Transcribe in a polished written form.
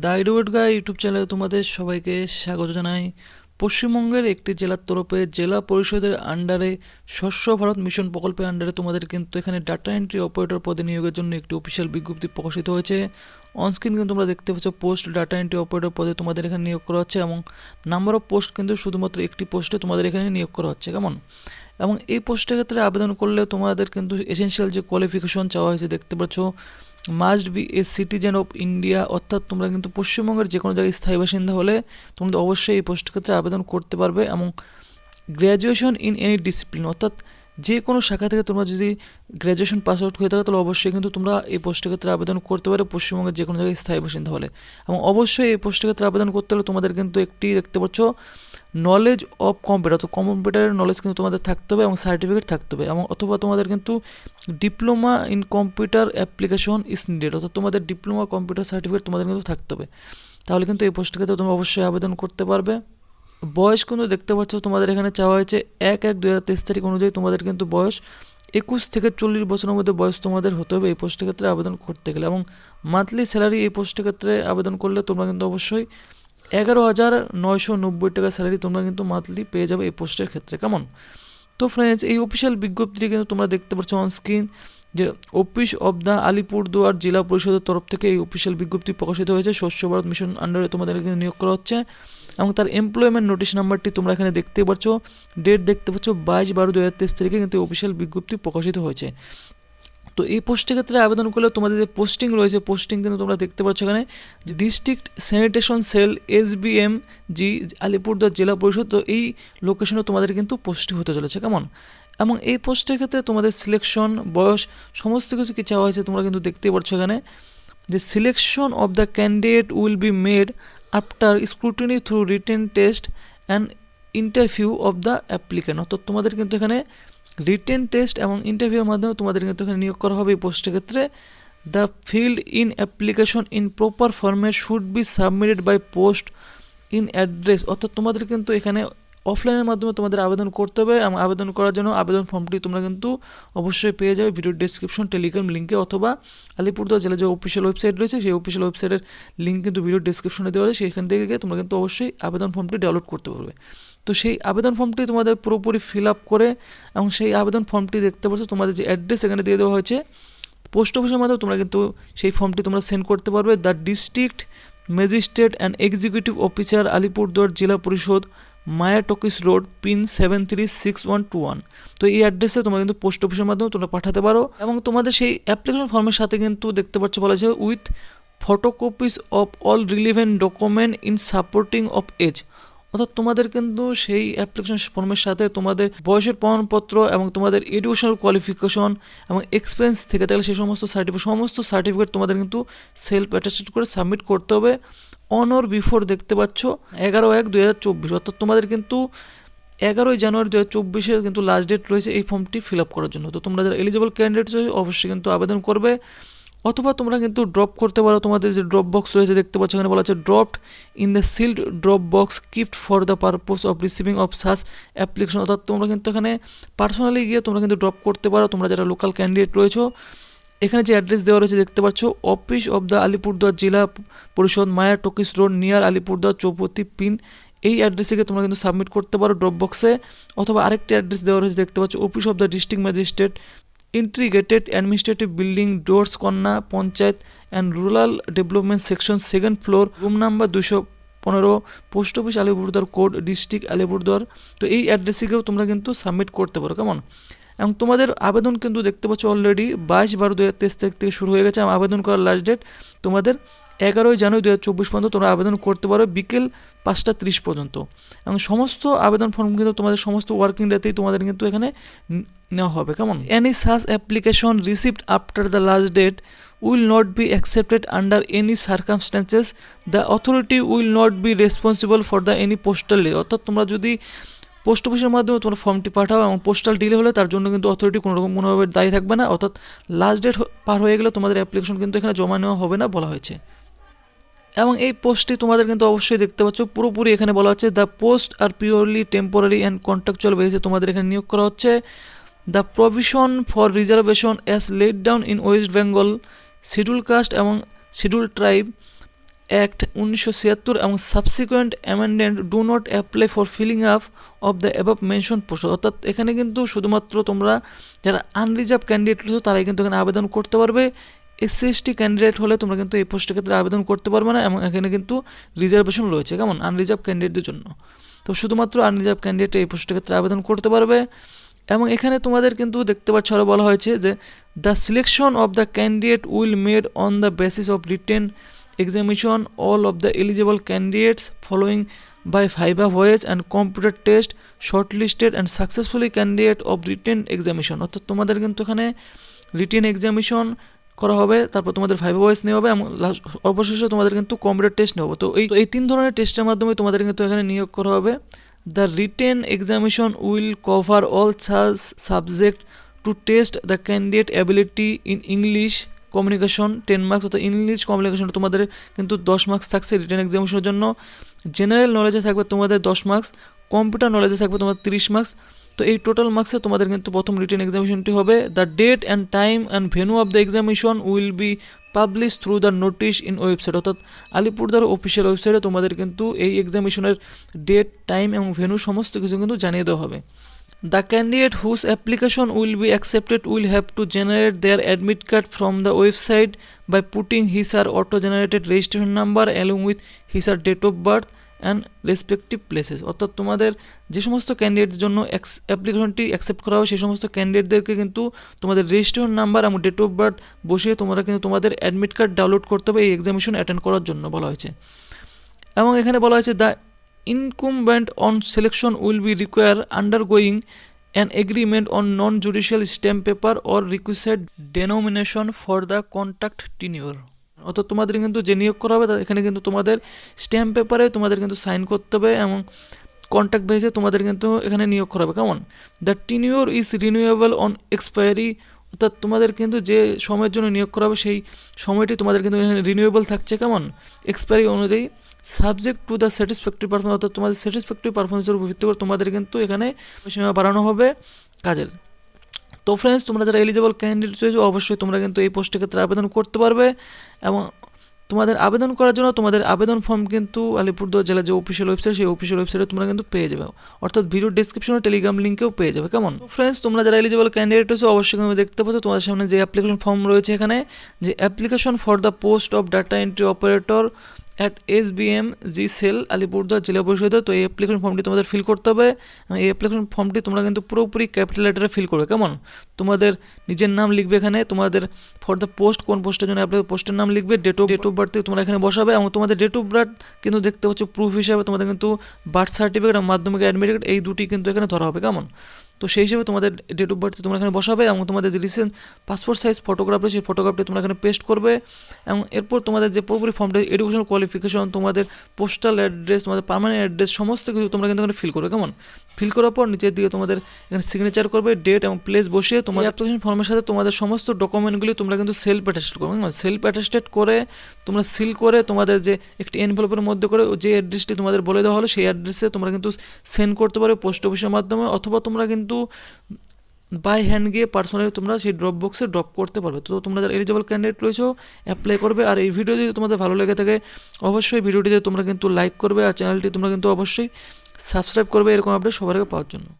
The আইডিওয়েট guy YouTube চ্যানেলে তোমাদের সবাইকে স্বাগত জানাই। পশ্চিমবঙ্গের একটি জেলার তরফে জেলা পরিষদের আন্ডারে স্বচ্ছ ভারত মিশন প্রকল্পের আন্ডারে তোমাদের কিন্তু এখানে ডাটা এন্ট্রি অপারেটর পদে নিয়োগের জন্য একটি অফিসিয়াল বিজ্ঞপ্তি প্রকাশিত হয়েছে। অনস্ক্রিন কিন্তু তোমরা দেখতে পাচ্ছ পোস্ট ডাটা এন্ট্রি অপারেটর পদে তোমাদের এখানে নিয়োগ করা হচ্ছে এবং নাম্বার অফ পোস্ট কিন্তু শুধুমাত্র একটি পোস্টে তোমাদের এখানে নিয়োগ করা হচ্ছে। কেমন? এবং এই পোস্টের ক্ষেত্রে আবেদন করলে তোমাদের কিন্তু এসেনশিয়াল যে কোয়ালিফিকেশন চাওয়া হয়েছে দেখতে পাচ্ছ, must B a citizen of India, অর্থাৎ তোমরা কিন্তু পশ্চিমবঙ্গের যে কোনো জায়গায় স্থায়ী বাসিন্দা হলে তোমরা অবশ্যই এই পোস্টের ক্ষেত্রে আবেদন করতে পারবে। এবং গ্র্যাজুয়েশন ইন এনি ডিসিপ্লিন, অর্থাৎ যে কোনো শাখা থেকে তোমরা যদি গ্র্যাজুয়েশন পাস আউট হয়ে থাকে তাহলে অবশ্যই কিন্তু তোমরা এই পোস্টের ক্ষেত্রে আবেদন করতে পারো পশ্চিমবঙ্গের যে কোনো জায়গায় স্থায়ী বাসিন্দা হলে। এবং অবশ্যই এই পোস্টের ক্ষেত্রে আবেদন করতে হলে তোমাদের কিন্তু একটি দেখতে পাচ্ছ নলেজ অফ কম্পিউটার, তো কম্পিউটারের নলেজ কিন্তু তোমাদের থাকতে হবে এবং সার্টিফিকেট থাকতে হবে, এবং অথবা তোমাদের কিন্তু diploma in computer application is needed, অর্থাৎ তোমাদের ডিপ্লোমা কম্পিউটার সার্টিফিকেট তোমাদের কিন্তু থাকতে হবে, তাহলে কিন্তু এই পোস্টের ক্ষেত্রে তোমরা অবশ্যই আবেদন করতে পারবে। বয়স কিন্তু দেখতে পাচ্ছ তোমাদের এখানে চাওয়া হয়েছে 1/1/2023 তারিখ অনুযায়ী তোমাদের কিন্তু বয়স 21 থেকে 40 বছরের মধ্যে বয়স তোমাদের হতে হবে এই পোস্টের ক্ষেত্রে আবেদন করতে গেলে। এবং মান্থলি স্যালারি এই পোস্টের ক্ষেত্রে আবেদন করলে তোমরা কিন্তু অবশ্যই 11,990 টাকা স্যালারি তোমরা কিন্তু মান্থলি পেয়ে যাবে এই পোস্টের ক্ষেত্রে। কেমন? তো ফ্রেন্ডস, এই অফিসিয়াল বিজ্ঞপ্তিটি কিন্তু তোমরা দেখতে পাচ্ছ অন স্ক্রিন, যে অফিস অব দ্য আলিপুরদুয়ার জেলা পরিষদের তরফ থেকে এই অফিসিয়াল বিজ্ঞপ্তি প্রকাশিত হয়েছে। স্বচ্ছ ভারত মিশন আন্ডারে তোমাদের এখানে নিয়োগ করা হচ্ছে এবং তার এমপ্লয়মেন্ট নোটিশ নাম্বারটি তোমরা এখানে দেখতে পাচ্ছ, ডেট দেখতে পাচ্ছ 22/12/2023 তারিখে কিন্তু অফিসিয়াল বিজ্ঞপ্তি প্রকাশিত হয়েছে। তো এই পোস্টের ক্ষেত্রে আবেদন করলে তোমাদের যে পোস্টিং রয়েছে, পোস্টিং কিন্তু তোমরা দেখতে পাচ্ছ এখানে, যে district sanitation cell SBMG Alipurduar Zilla Parishad, তো এই লোকেশনে তোমাদের কিন্তু পোস্টিং হতে চলেছে। কেমন? এবং এই পোস্টের ক্ষেত্রে তোমাদের সিলেকশন, বয়স, সমস্ত কিছু কি চাওয়া হয়েছে তোমরা কিন্তু দেখতেই পাচ্ছ এখানে, যে selection of the candidate will be made after scrutiny through written test and interview of the applicant, অর্থাৎ তোমাদের কিন্তু এখানে রিটেন টেস্ট এবং ইন্টারভিউর মাধ্যমে তোমাদের কিন্তু এখানে নিয়োগ করা হবে এই পোস্টের ক্ষেত্রে। The field in application in proper format should be submitted by post in address, অর্থাৎ তোমাদের কিন্তু এখানে অফলাইনের মাধ্যমে তোমাদের আবেদন করতে হবে এবং আবেদন করার জন্য আবেদন ফর্মটি তোমরা কিন্তু অবশ্যই পেয়ে যাবে ভিডিও ডেসক্রিপশন টেলিগ্রাম লিঙ্কে, অথবা আলিপুরদুয়ার জেলার যে অফিসিয়াল ওয়েবসাইট রয়েছে সেই অফিসিয়াল ওয়েবসাইটের লিঙ্ক কিন্তু ভিডিও ডেসক্রিপশনে দেওয়া আছে, সেখান থেকে গিয়ে তোমরা কিন্তু অবশ্যই আবেদন ফর্মটি ডাউনলোড করতে পারবে। তো সেই আবেদন ফর্মটি তোমাদের পুরোপুরি ফিল আপ করে, এবং সেই আবেদন ফর্মটি দেখতে পাচ্ছ তোমাদের যে অ্যাড্রেস এখানে দিয়ে দেওয়া হয়েছে পোস্ট অফিসের মাধ্যমে, তোমরা কিন্তু সেই ফর্মটি তোমরা সেন্ড করতে পারবে। The district magistrate and executive officer Alipurduar Zilla Parishad, Maya talkies road, pin 736121, তো এই অ্যাড্রেসে তোমরা কিন্তু পোস্ট অফিসের মাধ্যমে তোমরা পাঠাতে পারো। এবং তোমাদের সেই অ্যাপ্লিকেশন ফর্মের সাথে কিন্তু দেখতে পাচ্ছ বলা আছে with photocopies of all relevant document in supporting of age, অর্থাৎ তোমাদের কিন্তু সেই অ্যাপ্লিকেশন ফর্মের সাথে তোমাদের বয়সের প্রমাণপত্র এবং তোমাদের এডুকেশনাল কোয়ালিফিকেশন এবং এক্সপিরিয়েন্স থেকে থাকলে সেই সমস্ত সার্টিফিকেট তোমাদের কিন্তু সেলফ অ্যাটাস্টেড করে সাবমিট করতে হবে অন অর বিফোর দেখতে পাচ্ছ 11/1/2024, অর্থাৎ তোমাদের কিন্তু 11ই জানুয়ারি 2024 কিন্তু লাস্ট ডেট রয়েছে এই ফর্মটি ফিল আপ করার জন্য। তো তোমরা যারা এলিজিবল ক্যান্ডিডেট অবশ্যই কিন্তু আবেদন করবে, অথবা তোমরা কিন্তু ড্রপ করতে পারো। তোমাদের যে ড্রপ বক্স রয়েছে দেখতে পাচ্ছ এখানে বলা আছে dropped in the sealed drop box kept for the purpose of receiving of such application, অর্থাৎ তোমরা কিন্তু এখানে পার্সোনালি গিয়ে তোমরা কিন্তু ড্রপ করতে পারো। তোমরা যারা লোকাল ক্যান্ডিডেট রয়েছো, এখানে যে অ্যাড্রেস দেওয়া রয়েছে দেখতে পাচ্ছ office of the Alipurduar Zilla Parishad, Maya talkies road, near Alipurduar, Choupati, pin, এই অ্যাড্রেসে গিয়ে তোমরা কিন্তু সাবমিট করতে পারো ড্রপ বক্সে। অথবা আরেকটি অ্যাড্রেস দেওয়া রয়েছে দেখতে পাচ্ছ office of the district magistrate, integrated administrative building, Dooars Kanya panchayat and rural development section, 2nd floor, room number 215, post office Alipurduar, code district Alipurduar, তো এই অ্যাড্রেসে গিয়েও তোমরা কিন্তু সাবমিট করতে পারো। কেমন? এবং তোমাদের আবেদন কিন্তু দেখতে পাচ্ছ অলরেডি 22/12/2023 তারিখ থেকে শুরু হয়ে গেছে। আবেদন করার লাস্ট ডেট তোমাদের 11ই জানুয়ারি 2024 পর্যন্ত তোমরা আবেদন করতে পারো বিকেল 5টা 30 পর্যন্ত। এবং সমস্ত আবেদন ফর্ম কিন্তু তোমাদের সমস্ত ওয়ার্কিং ডেতেই তোমাদের কিন্তু এখানে নেওয়া হবে। কেমন? Any such application received after the last date will not be accepted under any circumstances. The authority will not be responsible for the any postal delay, অর্থাৎ তোমরা যদি পোস্ট অফিসের মাধ্যমে তোমরা ফর্মটি পাঠাও এবং পোস্টাল ডিলে হলে তার জন্য কিন্তু অথরিটি কোনোভাবে দায়ী থাকবে না, অর্থাৎ লাস্ট ডেট পার হয়ে গেলে তোমাদের অ্যাপ্লিকেশন কিন্তু এখানে জমা নেওয়া হবে না বলা হয়েছে। এবং এই পোস্টটি তোমাদের কিন্তু অবশ্যই দেখতে পাচ্ছ পুরোপুরি এখানে বলা হচ্ছে the post are purely temporary and contractual বেসিসে তোমাদের এখানে নিয়োগ করা হচ্ছে। The provision for reservation as laid down in West Bengal schedule caste এবং শিডিউল ট্রাইব অ্যাক্ট 1976 এবং subsequent amendment do not apply for filling up of the above mention post. অর্থাৎ এখানে কিন্তু শুধুমাত্র তোমরা যারা আনরিজার্ভ ক্যান্ডিডেট রয়েছে তারাই কিন্তু এখানে আবেদন করতে পারবে। এসসি এসটি ক্যান্ডিডেট হলে তোমরা কিন্তু এই পোস্টের ক্ষেত্রে আবেদন করতে পারবে না, এবং এখানে কিন্তু রিজার্ভেশন রয়েছে কেমন আনরিজার্ভ ক্যান্ডিডেটদের জন্য। তো শুধুমাত্র আনরিজার্ভ ক্যান্ডিডেট এই পোস্টের ক্ষেত্রে আবেদন করতে পারবে। এবং এখানে তোমাদের কিন্তু দেখতে পাচ্ছ আরও বলা হয়েছে যে the selection of the candidate will made on the basis of written examination all of the eligible candidates following by viva voice and computer test shortlisted and successfully candidate of written examination। অর্থাৎ তোমাদের কিন্তু এখানে written examination করা হবে, তারপর তোমাদের viva voice নেওয়া হবে এবং অবশেষে তোমাদের কিন্তু কম্পিউটার টেস্ট নেওয়া হবে। তো এই তিন ধরনের টেস্টের মাধ্যমে তোমাদের কিন্তু এখানে নিয়োগ করা হবে। The written examination will cover all subject to test the candidate ability in English communication 10 marks. অর্থাৎ ইংলিশ কমিউনিকেশন তোমাদের কিন্তু 10 মার্কস থাকছে রিটেন এক্সামিনেশনের জন্য। জেনারেল নলেজে থাকবে তোমাদের 10 মার্কস, কম্পিউটার নলেজে থাকবে তোমাদের 30 মার্কস। তো এই টোটাল মার্কসে তোমাদের কিন্তু প্রথম রিটেন এক্সামিনেশনটি হবে। The date and time and venue of the examination will be publish through the notice in website. অর্থাৎ আলিপুরদুয়ার অফিসিয়াল ওয়েবসাইটে তোমাদের কিন্তু এই এক্সামিনেশনের ডেট, টাইম এবং ভেন্যু সমস্ত কিছু কিন্তু জানিয়ে দেওয়া হবে। The candidate whose application will be accepted will have to generate their admit card from the website by putting his or auto-generated registration number along with his or date of birth and respective places। অর্থাৎ তোমাদের যে সমস্ত ক্যান্ডিডেটের জন্য অ্যাপ্লিকেশনটি accept করা হবে সেই সমস্ত ক্যান্ডিডেটদেরকে কিন্তু তোমাদের রেজিস্ট্রেশন নাম্বার এবং ডেট অফ বার্থ বসিয়ে তোমরা কিন্তু তোমাদের অ্যাডমিট কার্ড ডাউনলোড করতে হবে এই এক্সামিনেশন অ্যাটেন্ড করার জন্য বলা হয়েছে। এবং এখানে বলা হয়েছে the incumbent on selection will be require undergoing an agreement on non-judicial stamp paper or requisite denomination for the contract tenure। অর্থাৎ তোমাদের কিন্তু যে নিয়োগ করা হবে এখানে কিন্তু তোমাদের স্ট্যাম্প পেপারে তোমাদের কিন্তু সাইন করতে হবে এবং কন্ট্রাক্ট বেসে তোমাদের কিন্তু এখানে নিয়োগ করা হবে কেমন। The tenure is renewable on expiry. অর্থাৎ তোমাদের কিন্তু যে সময়ের জন্য নিয়োগ করা হবে সেই সময়টি তোমাদের কিন্তু এখানে রিনিউয়েবল থাকছে কেমন এক্সপায়ারি অনুযায়ী, subject to the satisfactory performance. অর্থাৎ তোমাদের স্যাটিসফ্যাক্টরি পারফরমেন্সের উপর ভিত্তি করে তোমাদের কিন্তু এখানে সীমা বাড়ানো হবে কাজের। তো ফ্রেন্ডস, তোমরা যারা এলিজিবল ক্যান্ডিডেট রয়েছে অবশ্যই তোমরা কিন্তু এই পোস্টের ক্ষেত্রে আবেদন করতে পারবে। এবং তোমাদের আবেদন করার জন্য তোমাদের আবেদন ফর্ম কিন্তু আলিপুরদুয়ার জেলার যে অফিসিয়াল ওয়েবসাইট সেই অফিসিয়াল ওয়েবসাইটে তোমরা কিন্তু পেয়ে যাবে, অর্থাৎ ভিডিও ডেসক্রিপশনে টেলিগ্রাম লিঙ্কেও পেয়ে যাবে কেমন। ফ্রেন্ডস, তোমরা যারা এলিজিবল ক্যান্ডিডেট রয়েছে অবশ্যই তুমি দেখতে পাচ্ছ তোমাদের সামনে যে অ্যাপ্লিকেশন ফর্ম রয়েছে এখানে, যে application for the post of data entry operator at SBM G cell Alipurduar Zilla পরিষদে। তো এই অ্যাপ্লিকেশন ফর্মটি তোমাদের ফিল করতে হবে। এই অ্যাপ্লিকেশন ফর্মটি তোমরা কিন্তু পুরোপুরি ক্যাপিটাল লেটারে ফিল করবে কেমন। তোমাদের নিজের নাম লিখবে এখানে, তোমাদের ফর দ্য পোস্ট কোন পোস্টের জন্য অ্যাপ্লাই পোস্টের নাম লিখবে, ডেট অফ বার্থ তোমরা এখানে বসাবে এবং তোমাদের ডেট অফ বার্থ কিন্তু দেখতে পাচ্ছ প্রুফ হিসাবে তোমাদের কিন্তু বার্থ সার্টিফিকেট এবং মাধ্যমিক অ্যাডমিট কার্ড এই দুটি কিন্তু এখানে ধরা হবে কেমন। তো সেই হিসেবে তোমাদের ডেট অফ বার্থ তোমরা এখানে বসাবে এবং তোমাদের যে রিসেন্ট পাসপোর্ট সাইজ ফটোগ্রাফ রয়েছে সেই ফটোগ্রাফটি তোমরা এখানে পেস্ট করবে। এবং এরপর তোমাদের যে পুরোপুরি ফর্মটা এডুকেশনাল কোয়ালিফিকেশন, তোমাদের পোস্টাল অ্যাড্রেস, তোমাদের পার্মানেন্ট অ্যাড্রেস সমস্ত কিছু তোমরা কিন্তু এখানে ফিল করবে কেমন। ফিল করার পর নিচের দিকে তোমাদের এখানে সিগনেচার করবে, ডেট এবং প্লেস বসিয়ে তোমাদের অ্যাপ্লিকেশন ফর্মের সাথে তোমাদের সমস্ত ডকুমেন্টগুলি তোমরা কিন্তু সেলফ অ্যাটাস্টেড করবে। সেলফ অ্যাটাস্টেড করে তোমরা সিল করে তোমাদের যে একটি এনভেলপের মধ্যে করে যে অ্যাড্রেসটি তোমাদের বলে দেওয়া হলো সেই অ্যাড্রেসে তোমরা কিন্তু সেন্ড করতে পারবে পোস্ট অফিসের মাধ্যমে, অথবা তোমরা কিন্তু বাই হ্যান্ড গিয়ে পার্সোনালি তোমরা সেই ড্রপ বক্সে ড্রপ করতে পারবে। তো তোমরা যারা এলিজিবল ক্যান্ডিডেট রয়েছো অ্যাপ্লাই করবে। আর এই ভিডিও যদি তোমাদের ভালো লেগে থাকে অবশ্যই ভিডিওটিতে তোমরা কিন্তু লাইক করবে আর চ্যানেলটি তোমরা কিন্তু অবশ্যই সাবস্ক্রাইব করবে এরকম আপডেট সবার আগে পাওয়ার জন্য।